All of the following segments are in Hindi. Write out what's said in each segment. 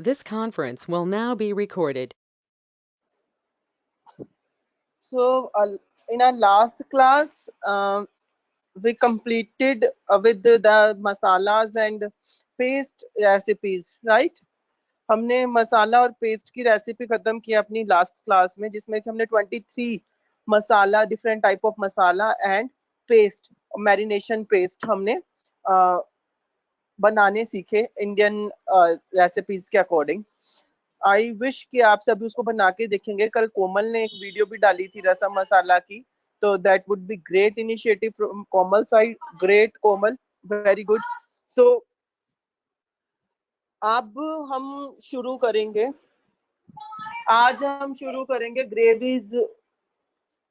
This conference will now be recorded. So, in our last class, we completed with the masalas and paste recipes, right? हमने मसाला और पेस्ट की रेसिपी खत्म की अपनी लास्ट क्लास में, जिसमें कि हमने 23 masala, different type of masala and paste, marination paste हमने बनाने सीखे इंडियन रेसिपीज के अकॉर्डिंग। आई विश कि आप सभी उसको बना के देखेंगे। कल कोमल ने एक वीडियो भी डाली थी रसम मसाला की, तो that would be great initiative from Komal side. Great Komal, very good. So अब हम शुरू करेंगे। आज हम शुरू करेंगे ग्रेवीज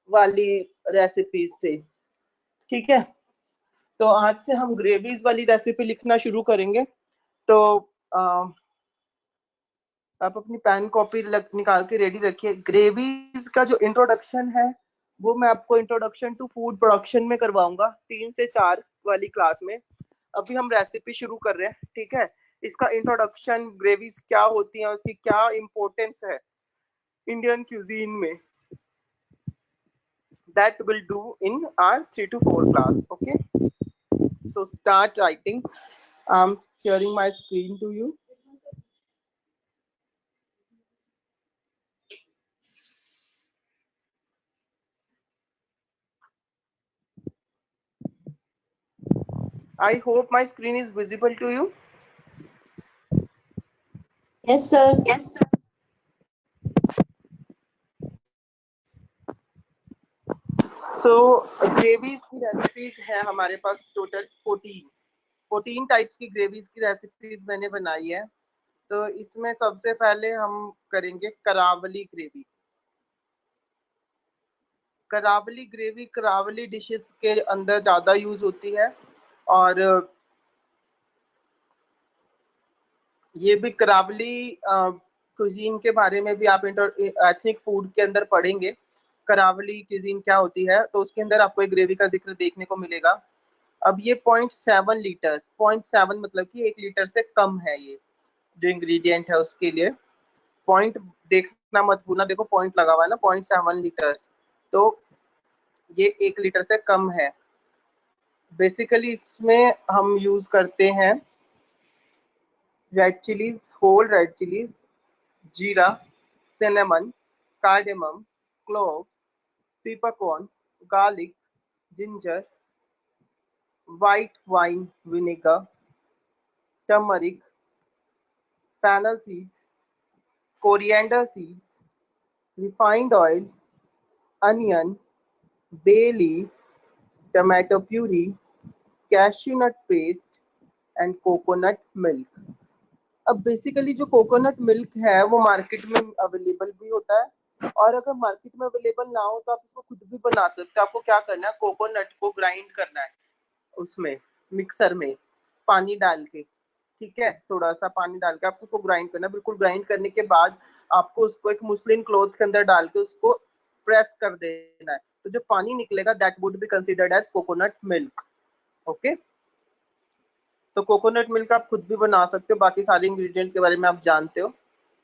वाली रेसिपीज से, ठीक है? तो आज से हम ग्रेवीज वाली रेसिपी लिखना शुरू करेंगे। तो आप अपनी पेन कॉपी निकाल के रेडी रखिए। ग्रेवीज का जो इंट्रोडक्शन है वो मैं आपको इंट्रोडक्शन टू फूड प्रोडक्शन में करवाऊंगा 3 से 4 वाली क्लास में। अभी हम रेसिपी शुरू कर रहे हैं, ठीक है? इसका इंट्रोडक्शन, ग्रेवीज क्या होती हैं, उसकी क्या इंपॉर्टेंस है इंडियन क्यूजीन में, that we'll do in our 3 to 4 class. Okay, so start writing. I'm sharing my screen to you. I hope my screen is visible to you. Yes, sir. Yes, sir. So gravies की रेसिपीज है हमारे पास टोटल 14 टाइप्स की ग्रेवीज की रेसिपीज मैंने बनाई है। तो इसमें सबसे पहले हम करेंगे Karavali gravy. Karavali gravy Karavali dishes के अंदर ज्यादा यूज होती है, और ये भी करावली कुजीन के बारे में भी आप एथनिक फूड के अंदर पढ़ेंगे। करावली कुजीन क्या होती है, तो उसके अंदर आपको एक ग्रेवी का जिक्र देखने को मिलेगा। अब ये 0.7 लीटर, 0.7 मतलब कि 1 लीटर से कम है। ये जो इंग्रेडिएंट है उसके लिए पॉइंट देखना मत भूलना, देखो पॉइंट लगा हुआ है ना, 0.7 लीटर, तो ये 1 लीटर से कम है। बेसिकली इसमें हम यूज करते हैं red chillies, whole red chillies, जीरा, cinnamon, cardamom, clove, peppercorn, garlic, ginger, white wine vinegar, turmeric, fennel seeds, coriander seeds, refined oil, onion, bay leaf, tomato puree, cashew nut paste and coconut milk. अब बेसिकली जो कोकोनट मिल्क है वो मार्केट में अवेलेबल भी होता है, और अगर मार्केट में अवेलेबल ना हो तो आप इसको खुद भी बना सकते हो। आपको क्या करना है, कोकोनट को ग्राइंड करना है उसमें मिक्सर में पानी डाल के, ठीक है? थोड़ा सा पानी डाल के आपको उसको ग्राइंड करना है। बिल्कुल ग्राइंड करने के बाद आपको उसको एक मुस्लिन क्लॉथ के अंदर डाल के उसको प्रेस कर देना है। तो जो पानी निकलेगा that would be considered as coconut milk. Okay, तो कोकोनट मिल्क आप खुद भी बना सकते हो, बाकी सारे इंग्रेडिएंट्स के बारे में आप जानते हो।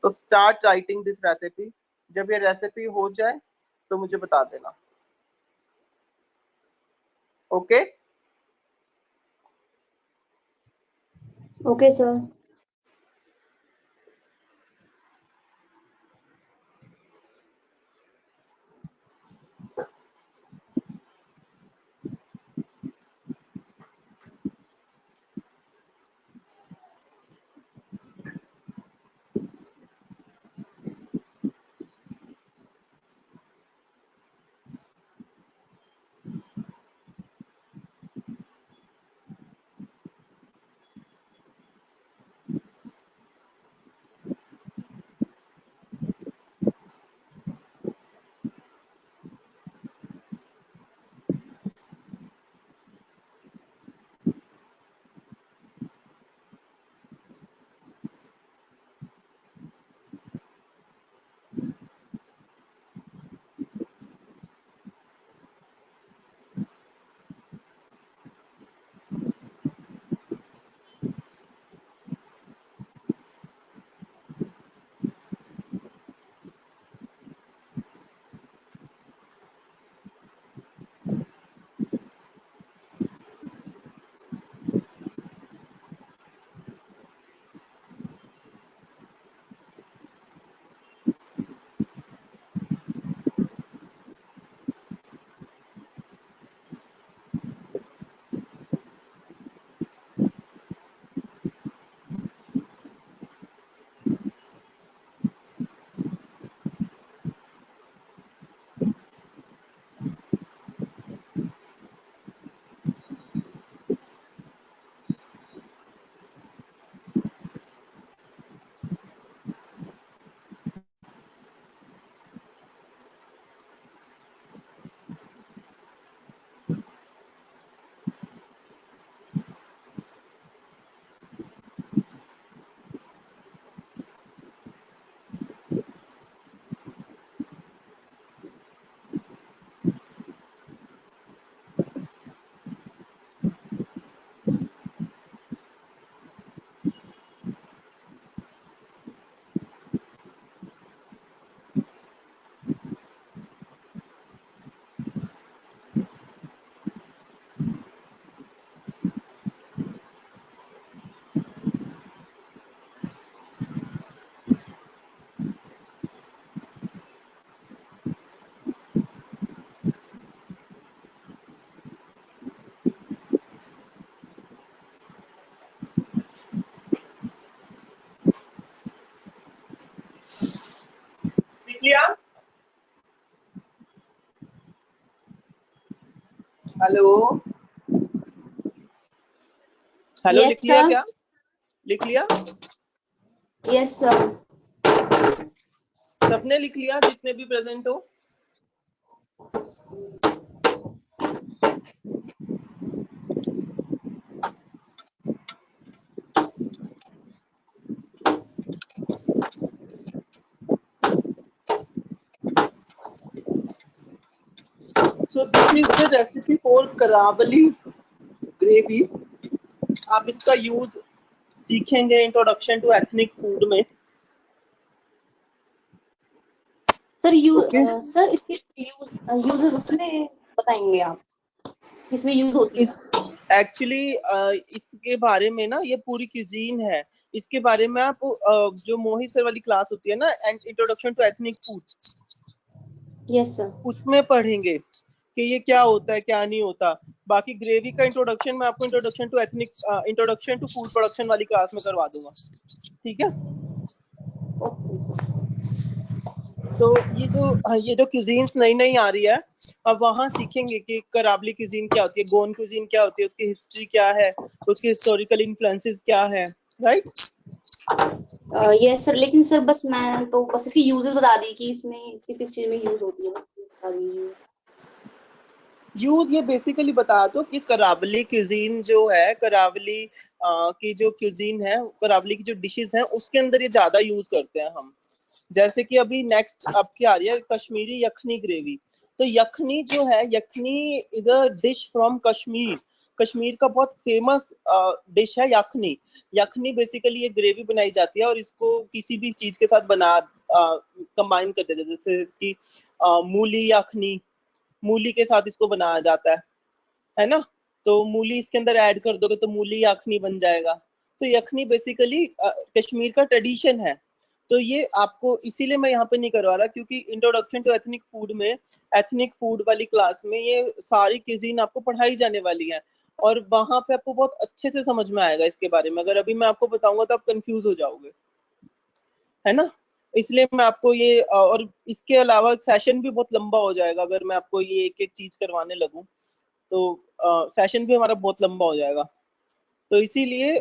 तो स्टार्ट राइटिंग दिस रेसिपी। जब ये रेसिपी हो जाए तो मुझे बता देना। Okay Okay, sir. लिया? हेलो हेलो, Yes, लिख लिया sir. क्या? लिख लिया? Yes, sir. सबने लिख लिया जितने भी प्रेजेंट हो? So this is the recipe for Karawali gravy. आप इसका यूज सीखेंगे इंट्रोडक्शन टू एथनिक फूड में। सर ओके, सर इसके यूजेस उसमें बताएंगे आप, किसमें यूज होती है? एक्चुअली इसके बारे में ना, ये पूरी क्यूजीन है। इसके बारे में आप जो मोहित सर वाली क्लास होती है ना, introduction to ethnic food, yes sir. उसमें पढ़ेंगे कि ये क्या होता है क्या नहीं होता। बाकी ग्रेवी का इंट्रोडक्शन मैं आपको इंट्रोडक्शन टू फूड प्रोडक्शन वाली क्लास में करवा दूंगा, ठीक है? Okay sir. तो ये जो क्यूजीन्स नई नई आ रही है, अब वहाँ सीखेंगे कि करावली क्यूजीन क्या होती है, गोन क्यूजीन क्या होती है, उसकी हिस्ट्री क्या है, उसके हिस्टोरिकल इन्फ्लुएंसेस क्या है, राइट? यस सर, लेकिन सर बस मैं तो बस इसकी यूजेस बता दी कि इसमें किस किस चीज में यूज होती है, बता दीजिए। यूज ये बेसिकली बता दो कि करावली क्यूजीन जो है, करावली की जो क्यूजीन है, करावली की जो डिशेस हैं, उसके अंदर ये ज्यादा यूज करते हैं हम। जैसे कि अभी नेक्स्ट आपकी आ रही है कश्मीरी यखनी ग्रेवी। तो यखनी जो है, yakhni is a dish from Kashmir. Kashmir का बहुत फेमस डिश है यखनी। यखनी बेसिकली ये ग्रेवी बनाई जाती है और इसको किसी भी चीज के साथ कंबाइन कर देते हैं, जैसे कि मूली यखनी, मूली के साथ इसको बनाया जाता है ना? तो मूली इसके अंदर ऐड कर दोगे तो मूली यखनी बन जाएगा। तो यखनी बेसिकली कश्मीर का ट्रेडिशन है। तो ये आपको इसीलिए मैं यहाँ पे नहीं करवा रहा, क्योंकि इंट्रोडक्शन टू एथनिक फूड में, एथनिक फूड वाली क्लास में ये सारी क्यूजीन आपको पढ़ाई जाने वाली है और वहां पे आपको बहुत अच्छे से समझ में आएगा इसके बारे में। अगर अभी मैं आपको बताऊंगा तो आप कंफ्यूज हो जाओगे, है ना? इसलिए मैं आपको ये और इसके अलावा सेशन भी बहुत लंबा हो जाएगा अगर मैं आपको ये एक एक चीज करवाने लगूं, तो सेशन भी हमारा बहुत लंबा हो जाएगा। तो इसीलिए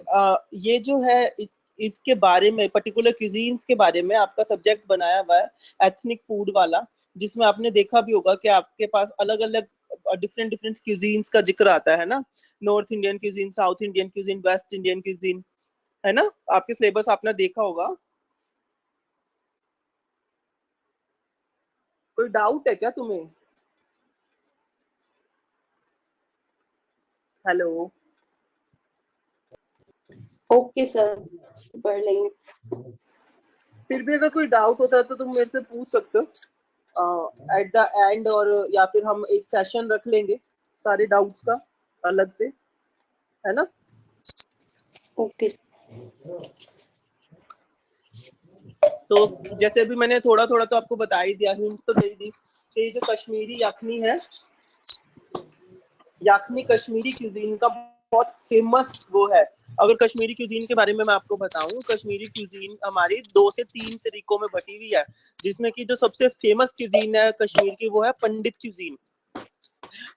ये जो है इसके बारे में, पर्टिकुलर क्यूजीन्स के बारे में आपका सब्जेक्ट बनाया हुआ है एथनिक फूड वाला, जिसमें आपने देखा भी होगा कि आपके पास अलग अलग डिफरेंट डिफरेंट क्यूजीन्स का जिक्र आता है ना। North Indian cuisine, south Indian cuisine, West Indian cuisine, है ना? आपके सिलेबस आपने देखा होगा। कोई डाउट है क्या तुम्हें? हेलो? ओके सर, पढ़ लेंगे। फिर भी अगर कोई डाउट होता है तो तुम मेरे से पूछ सकते हो एट द एंड, और या फिर हम एक सेशन रख लेंगे सारे डाउट्स का अलग से, है ना? ओके। तो जैसे अभी मैंने थोड़ा थोड़ा तो आपको बता ही दिया, हिंट तो दे दी कि ये जो कश्मीरी यखनी है, यखनी कश्मीरी क्यूजीन का बहुत फेमस वो है। अगर कश्मीरी क्यूजीन के बारे में मैं आपको बताऊं, कश्मीरी क्यूजीन हमारी 2 से 3 तरीकों में बटी हुई है, जिसमें कि जो सबसे फेमस क्यूजीन है कश्मीर की वो है पंडित क्यूजीन।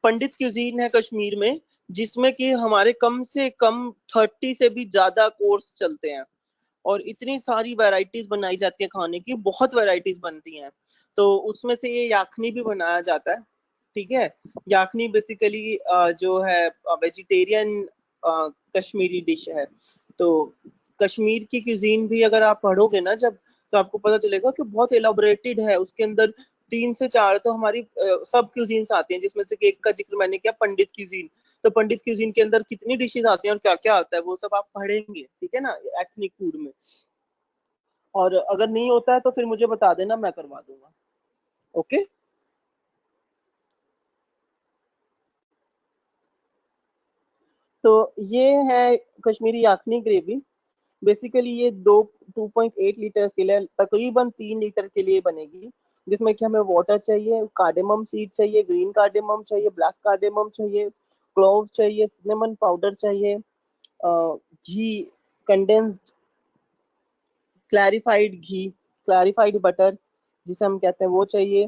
पंडित क्यूजीन है कश्मीर में, जिसमें कि हमारे कम से कम 30 से भी ज्यादा कोर्स चलते हैं और इतनी सारी वैरायटीज बनाई जाती है खाने की, बहुत वैरायटीज बनती हैं। तो उसमें से ये याखनी भी बनाया जाता है, ठीक है? याखनी बेसिकली जो है वेजिटेरियन कश्मीरी डिश है। तो कश्मीर की क्यूजीन भी अगर आप पढ़ोगे ना जब, तो आपको पता चलेगा कि बहुत एलाबोरेटेड है। उसके अंदर 3 से 4 तो हमारी सब क्यूजीन्स आती हैं, जिसमें से एक का जिक्र मैंने किया, पंडित क्यूजीन। तो पंडित क्यूजीन के अंदर कितनी डिशेज आती हैं और क्या क्या आता है वो सब आप पढ़ेंगे, ठीक है ना, एथनिक फूड में। और अगर नहीं होता है तो फिर मुझे बता देना, मैं करवा दूंगा। ओके? तो ये है कश्मीरी याखनी ग्रेवी। बेसिकली ये 2.8 लीटर के लिए, तकरीबन 3 लीटर के लिए बनेगी, जिसमें कि हमें वाटर चाहिए, कार्डेमम सीड चाहिए, ग्रीन कार्डेमम चाहिए, ब्लैक कार्डेमम चाहिए, क्लोव चाहिए, सिनेमन पाउडर चाहिए, ghee, condensed clarified ghee, clarified butter, जिसे हम कहते हैं वो चाहिए,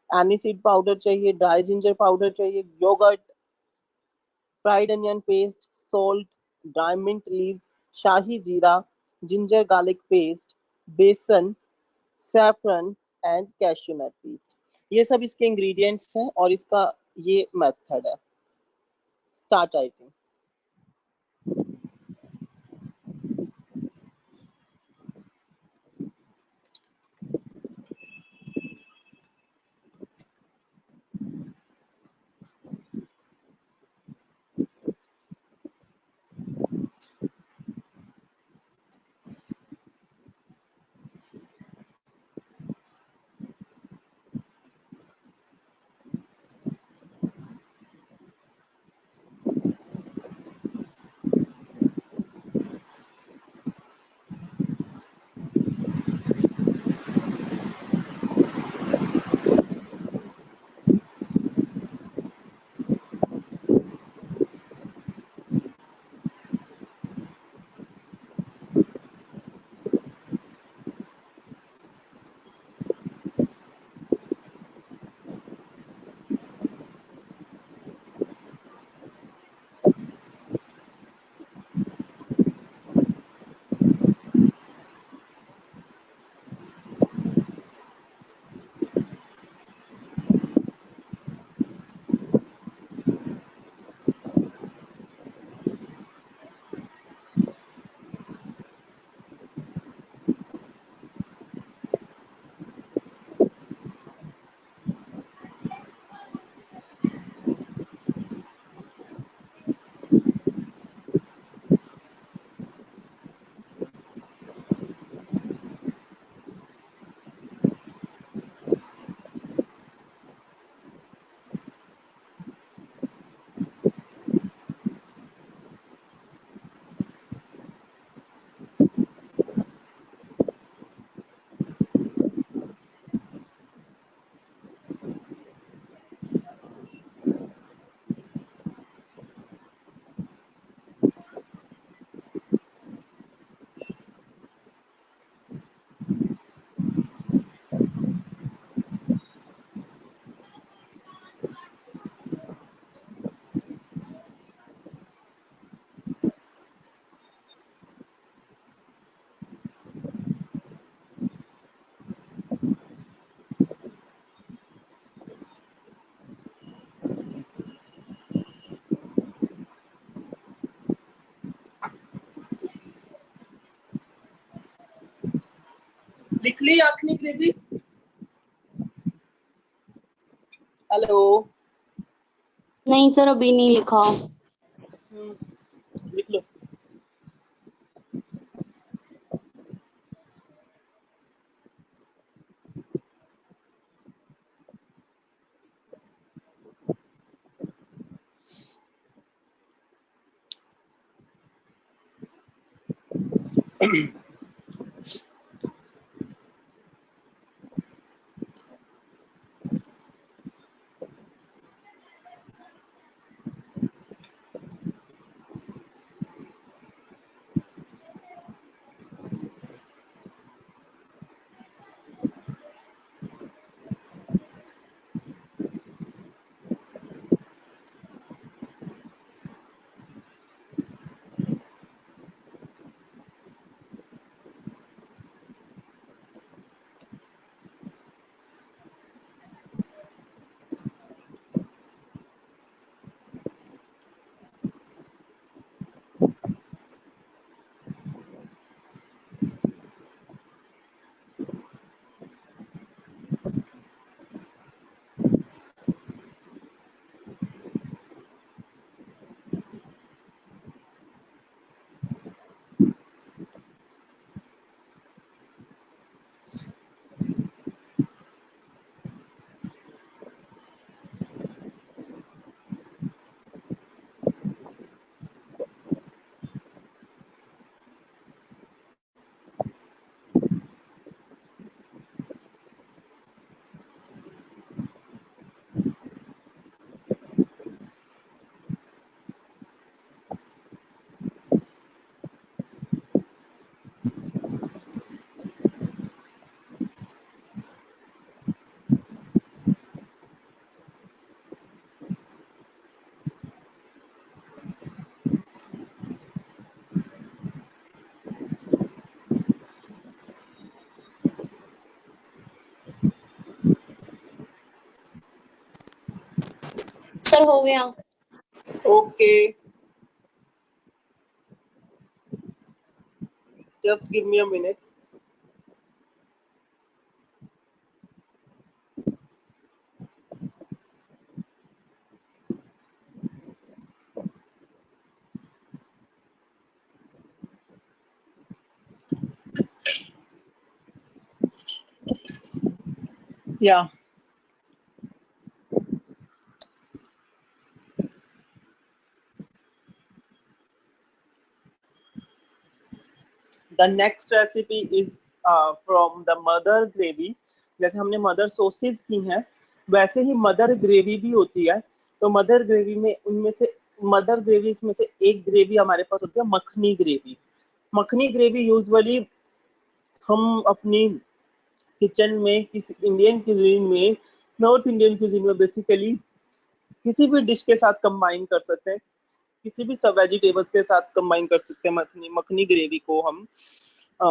एनीसीड पाउडर चाहिए, ड्राई जिंजर पाउडर चाहिए, yogurt, fried onion paste, salt, dry mint leaves, shahi jeera, ginger garlic paste, besan, saffron and cashew nut paste. ये सब इसके इंग्रेडिएंट्स हैं और इसका ये मेथड है। Start writing. लिख ली आखनी ग्रेवी? हेलो। नहीं सर, अभी नहीं लिखा। लिख लो। सर हो गया। Okay, just give me a minute. या the next recipe is from the mother gravy. जैसे हमने मदर सॉसेज की हैं, वैसे ही मदर ग्रेवी भी होती है। तो मदर ग्रेवी में उनमें से मदर ग्रेवी में से एक ग्रेवी हमारे पास होती है makhani gravy. Makhani gravy usually हम अपनी किचन में, किसी इंडियन क्यूजीन में, नॉर्थ इंडियन क्यूजीन में बेसिकली किसी भी डिश के साथ कंबाइन कर सकते हैं, किसी भी सब वेजिटेबल्स के साथ कंबाइन कर सकते हैं मखनी मखनी ग्रेवी को हम। अ,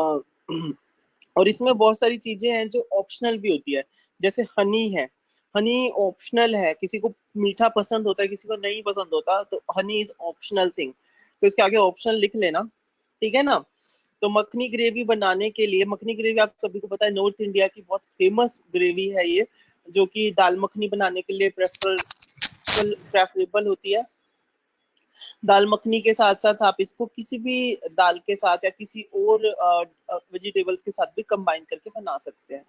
और इसमें बहुत सारी चीजें हैं जो ऑप्शनल भी होती है। जैसे हनी है, हनी ऑप्शनल है, किसी को मीठा पसंद होता है, किसी को नहीं पसंद होता, तो हनी इज ऑप्शनल थिंग, तो इसके आगे ऑप्शनल लिख लेना, ठीक है ना। तो मखनी ग्रेवी बनाने के लिए, मखनी ग्रेवी आप सभी को पता है नॉर्थ इंडिया की बहुत फेमस ग्रेवी है ये, जो कि दाल मखनी बनाने के लिए प्रेफरेबल होती है। दाल मखनी के साथ साथ आप इसको किसी भी दाल के साथ या किसी और वेजिटेबल्स के साथ भी कंबाइन करके बना सकते हैं।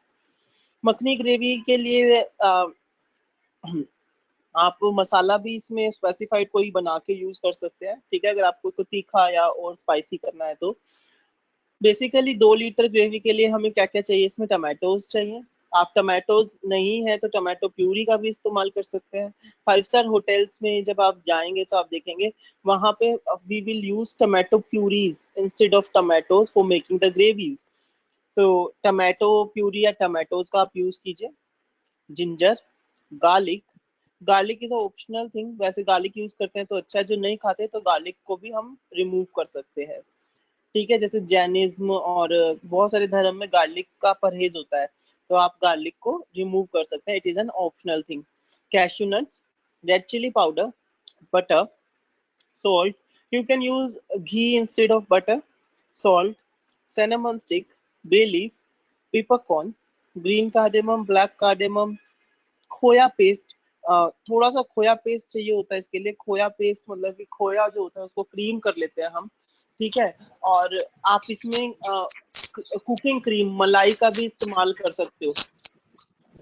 मखनी ग्रेवी के लिए आप मसाला भी इसमें स्पेसिफाइड कोई बना के यूज कर सकते हैं, ठीक है, अगर आपको तो तीखा या और स्पाइसी करना है तो। बेसिकली 2 लीटर ग्रेवी के लिए हमें क्या क्या चाहिए, इसमें टमाटोज चाहिए। आप टमाटोज नहीं है तो टमाटो प्यूरी का भी इस्तेमाल कर सकते हैं। 5 स्टार होटल्स में जब आप जाएंगे तो आप देखेंगे वहां पे we will use tomato purees instead of tomatoes for making the gravies. तो टमाटो प्यूरी या टमाटोज का आप यूज कीजिए। Ginger, garlic, garlic is optional thing, वैसे गार्लिक यूज करते हैं तो अच्छा है, जो नहीं खाते तो गार्लिक को भी हम रिमूव कर सकते हैं, ठीक है। जैसे जैनिज्म और बहुत सारे धर्म में गार्लिक का परहेज होता है, तो आप गार्लिक को रिमूव कर सकते हैं, it is an optional thing. Cashew nuts, red chilli powder, butter, salt, you can use ghee instead of butter, salt, cinnamon stick, bay leaf, peppercorn, green cardamom, black cardamom, खोया पेस्ट। थोड़ा सा खोया पेस्ट चाहिए होता है इसके लिए। खोया पेस्ट मतलब कि खोया जो होता है उसको क्रीम कर लेते हैं हम, ठीक है। और आप इसमें कुकिंग क्रीम, मलाई का भी इस्तेमाल कर सकते हो,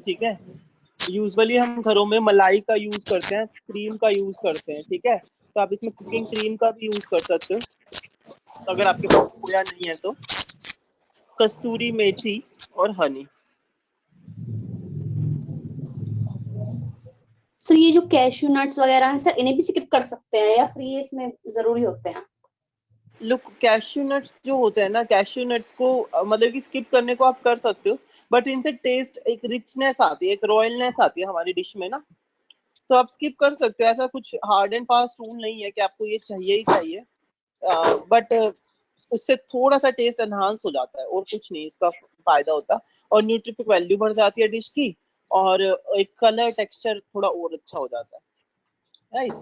ठीक है। यूजुअली हम घरों में मलाई का यूज करते हैं, क्रीम का यूज करते हैं, ठीक है। तो आप इसमें कुकिंग क्रीम का भी यूज कर सकते हो अगर आपके पास खोया नहीं है तो। कस्तूरी मेथी और हनी। सर ये जो कैश्यू नट्स वगैरह हैं सर, इन्हें भी स्किप कर सकते हैं या फ्री इसमें जरूरी होते हैं? लुक, कैश्यू नट्स जो होते हैं ना, कैश्यू नट्स को मतलब कि स्किप करने को आप कर सकते हो, बट इनसे टेस्ट एक रिचनेस आती है, एक रॉयलनेस आती है हमारी डिश में ना, तो आप स्किप कर सकते हो। ऐसा कुछ हार्ड एंड फास्ट रूल नहीं है कि आपको ये चाहिए ही चाहिए, बट उससे थोड़ा सा टेस्ट एनहांस हो जाता है और कुछ नहीं इसका फायदा होता। और न्यूट्रिफिक वैल्यू बढ़ जाती है डिश की, और एक कलर टेक्सचर थोड़ा और अच्छा हो जाता है, राइट।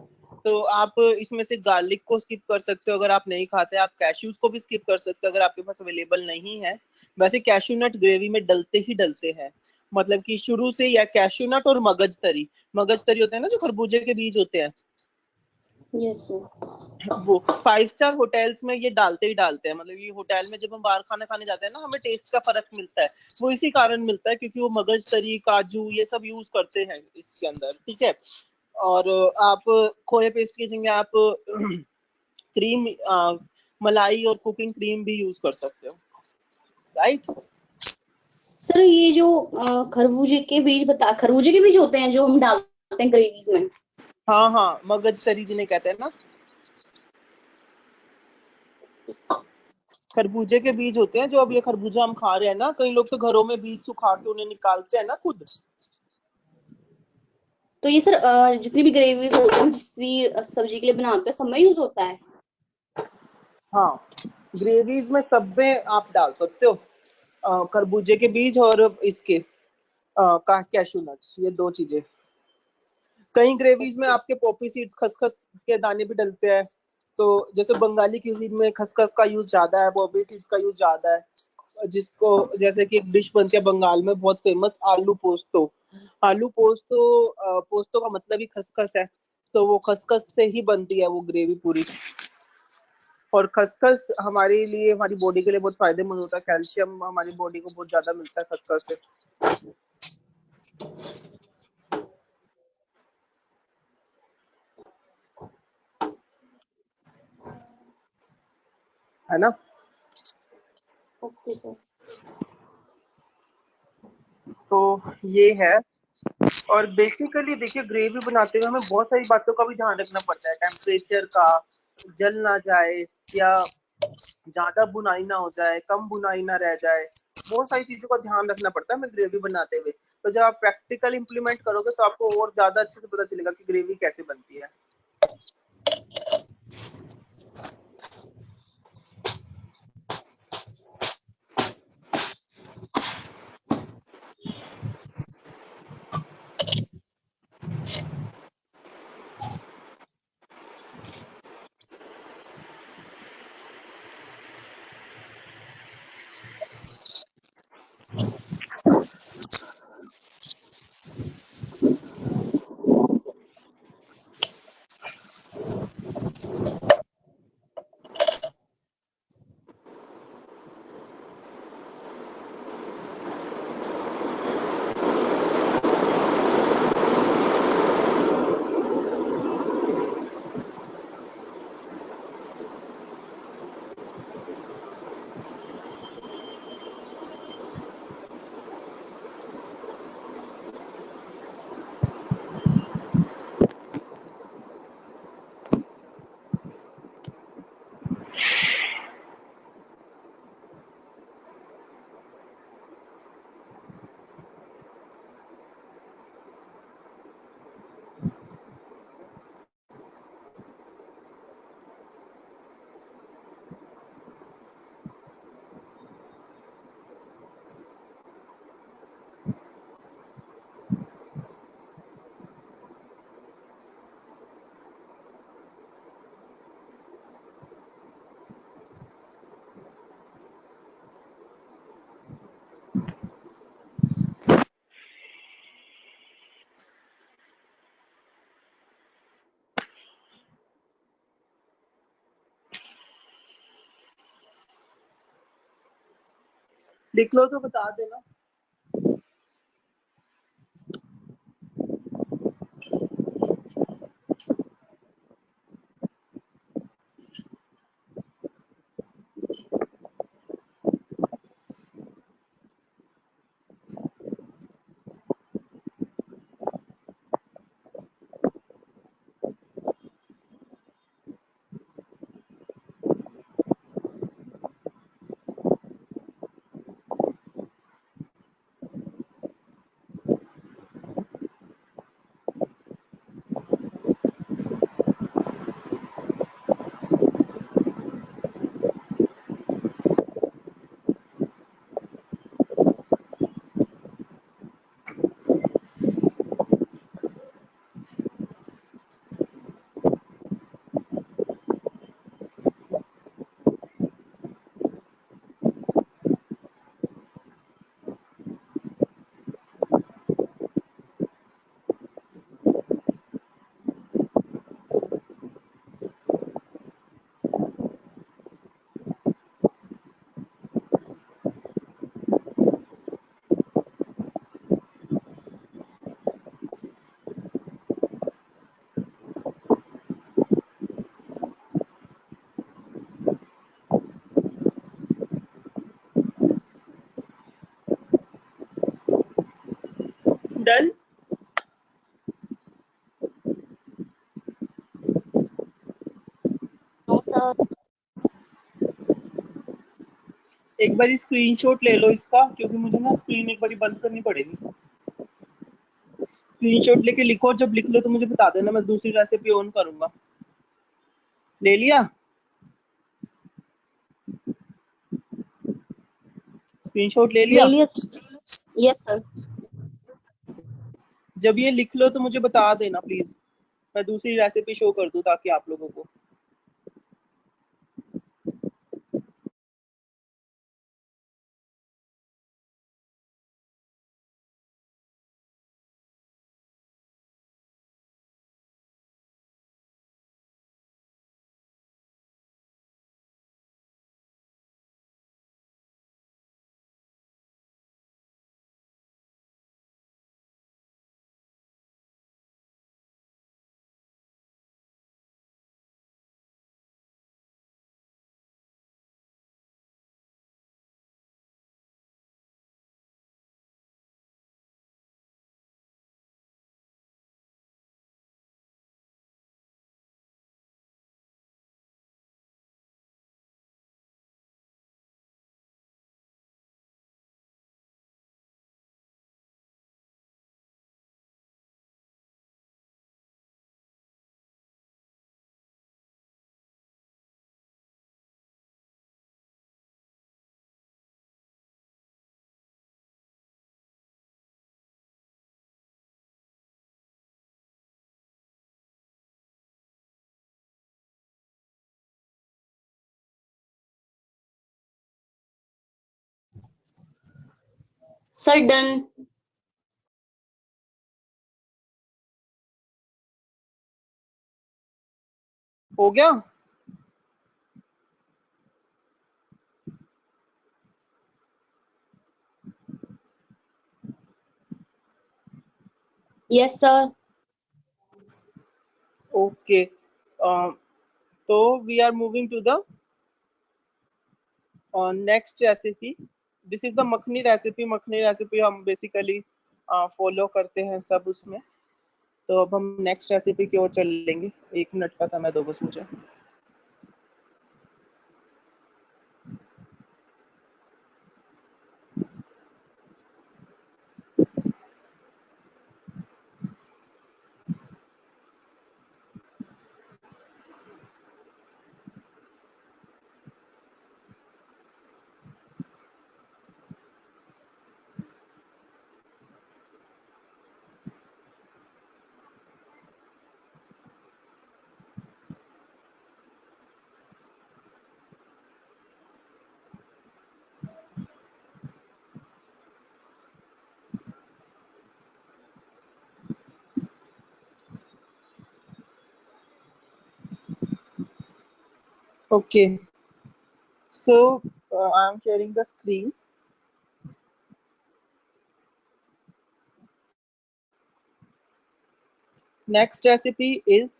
तो आप इसमें से गार्लिक को स्किप कर सकते हो अगर आप नहीं खाते। आप कैश्यूज को भी स्किप कर सकते हो अगर आपके पास अवेलेबल नहीं है। वैसे कैश्यू नट ग्रेवी में डलते ही डलते हैं, मतलब कि शुरू से, या कैश्यू नट और मगज तरी, मगज तरी होते हैं ना जो खरबूजे के बीज होते हैं, यस सर। वो 5 स्टार होटल्स में ये डालते ही डालते हैं। मतलब ये होटल में जब हम बाहर खाना खाने जाते हैं ना, हमें टेस्ट का फर्क मिलता है, वो इसी कारण मिलता है क्योंकि वो मगज तरी, काजू, ये सब यूज करते हैं इसके अंदर, ठीक है। और आप खोए पेस्ट की जगह आप क्रीम, मलाई और कुकिंग क्रीम भी यूज कर सकते हो, राइट। सर ये जो खरबूजे के बीज होते हैं जो हम डालते हैं ग्रेवीज में। हाँ हाँ, मगज तरी जिन्हें कहते हैं ना, खरबूजे के बीज होते हैं। जो अब ये खरबूजा हम खा रहे हैं ना, कई लोग तो घरों में बीज सुखा के उन्हें निकालते हैं ना खुद। तो ये सर जितनी भी ग्रेवीज होती है जिस भी सब्जी के लिए बनाते हैं सब में यूज होता है? हाँ, ग्रेवीज में सब में आप डाल सकते हो खरबूजे के बीज और इसके कैशू नट्स, ये 2 चीजें। कई ग्रेवीज में आपके पॉपी सीड्स, खसखस के दाने भी डलते हैं। तो जैसे बंगाली क्यूजीन में खसखस का यूज ज्यादा है, पॉपी सीड्स का यूज ज्यादा है। जिसको जैसे कि एक डिश बनती है बंगाल में बहुत फेमस, आलू पोस्तो। आलू पोस्तो, पोस्तो का मतलब ही खसखस है, तो वो खसखस से ही बनती है वो ग्रेवी पूरी। और खसखस हमारे लिए, हमारी बॉडी के लिए बहुत फायदेमंद होता है। कैल्शियम हमारी बॉडी को बहुत ज्यादा मिलता है खसखस से, है ना। Okay sir. तो ये है। और बेसिकली देखिए, ग्रेवी बनाते हुए हमें बहुत सारी बातों का भी ध्यान रखना पड़ता है। टेम्परेचर का, जल ना जाए, या ज्यादा बुनाई ना हो जाए, कम बुनाई ना रह जाए, बहुत सारी चीजों का ध्यान रखना पड़ता है हमें ग्रेवी बनाते हुए। तो जब आप प्रैक्टिकल इंप्लीमेंट करोगे तो आपको और ज्यादा अच्छे से पता चलेगा कि ग्रेवी कैसे बनती है। लिख लो तो बता देना। डन। No sir. एक बार स्क्रीनशॉट ले लो इसका, क्योंकि मुझे ना स्क्रीन एक बार बंद करनी पड़ेगी। स्क्रीनशॉट लेके लिखो, जब लिख लो तो मुझे बता देना, मैं दूसरी रेसिपी ऑन करूंगा। ले लिया? स्क्रीनशॉट ले ले लिया? लिया। Yes sir. जब ये लिख लो तो मुझे बता देना प्लीज, मैं दूसरी रेसिपी शो कर दूं ताकि आप लोगों को। Sir done. हो गया? Yes sir. ओके, तो we are moving to the next recipe. This is the makhani recipe. Makhani recipe हम बेसिकली फॉलो करते हैं सब उसमें। तो अब हम नेक्स्ट रेसिपी की ओर चलेंगे। 1 मिनट का समय दो बस मुझे। Okay, so I'm sharing the screen. Next recipe is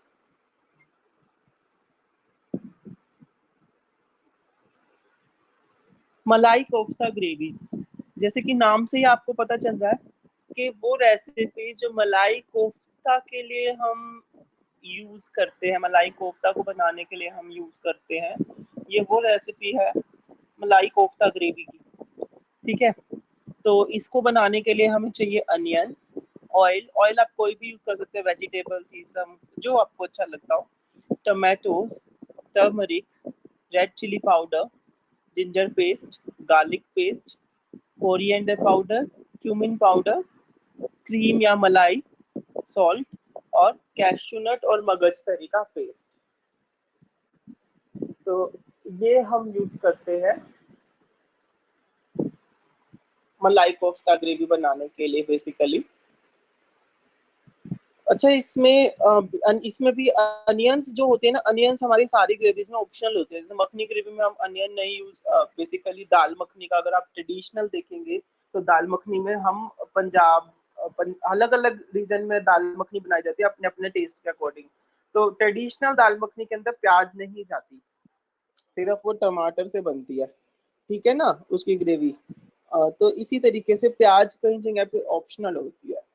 मलाई कोफ्ता ग्रेवी। जैसे कि नाम से ही आपको पता चल रहा है कि वो रेसिपी जो मलाई कोफ्ता के लिए हम यूज करते हैं, मलाई कोफ्ता को बनाने के लिए हम यूज करते हैं, ये वो रेसिपी है मलाई कोफ्ता ग्रेवी की। ठीक है, तो इसको बनाने के लिए हमें चाहिए अनियन, ऑयल। ऑयल आप कोई भी यूज कर सकते हैं, वेजिटेबल, सीसम, जो आपको अच्छा लगता हो। Tomatoes, turmeric, red chilli powder, ginger paste, garlic paste, coriander powder, cumin powder, cream या मलाई, सॉल्ट और कैश्यू नट और मगज तरी का पेस्ट। तो ये हम यूज करते हैं मलाई कोफ्ता ग्रेवी बनाने के लिए बेसिकली। अच्छा, इसमें भी अनियंस जो होते हैं ना, अनियंस हमारी सारी ग्रेवीज में ऑप्शनल होते हैं। जैसे मखनी ग्रेवी में हम अनियन नहीं यूज, बेसिकली दाल मखनी का अगर आप ट्रेडिशनल देखेंगे तो दाल मखनी में हम पंजाब, अलग अलग रीजन में दाल मखनी बनाई जाती है अपने अपने टेस्ट के अकॉर्डिंग। तो ट्रेडिशनल दाल मखनी के अंदर प्याज नहीं जाती, सिर्फ वो टमाटर से बनती है। ठीक है ना, उसकी ग्रेवी। तो इसी तरीके से प्याज कई जगह पे ऑप्शनल होती है।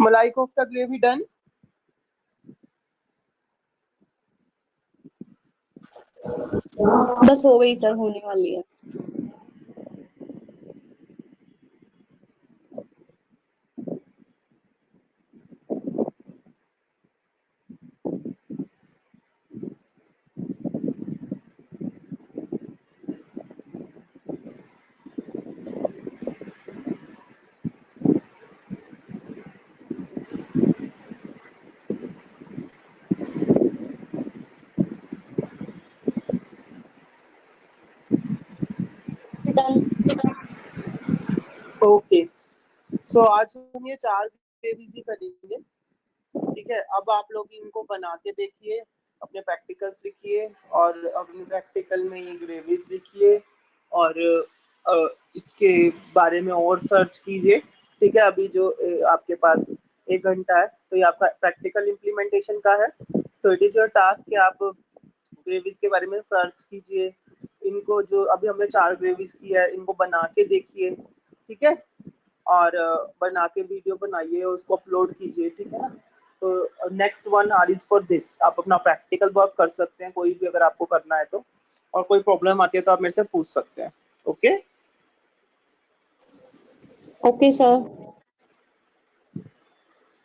मलाई कोफ्ता ग्रेवी डन। बस हो गई सर, होने वाली है। डन। ओके, सो आज हम ये 4 ग्रेवीज ही करेंगे, ठीक है। अब आप लोग इनको बना के देखिए, अपने प्रैक्टिकल्स लिखिए और अपने प्रैक्टिकल में ये ग्रेवीज लिखिए और इसके बारे में और सर्च कीजिए, ठीक है। अभी जो आपके पास 1 घंटा है, तो ये आपका प्रैक्टिकल इम्प्लीमेंटेशन का है। तो इट इज योर टास्क कि आप ग्रेवीज के बारे में सर्च कीजिए, इनको जो अभी हमने 4 ग्रेवीज की है इनको बना के देखिए, ठीक है। और बना के वीडियो बनाइए, उसको अपलोड कीजिए, ठीक है ना। तो next one R is for this, आप अपना प्रैक्टिकल वर्क कर सकते हैं कोई भी अगर आपको करना है तो, और कोई प्रॉब्लम आती है तो आप मेरे से पूछ सकते हैं। Okay okay sir.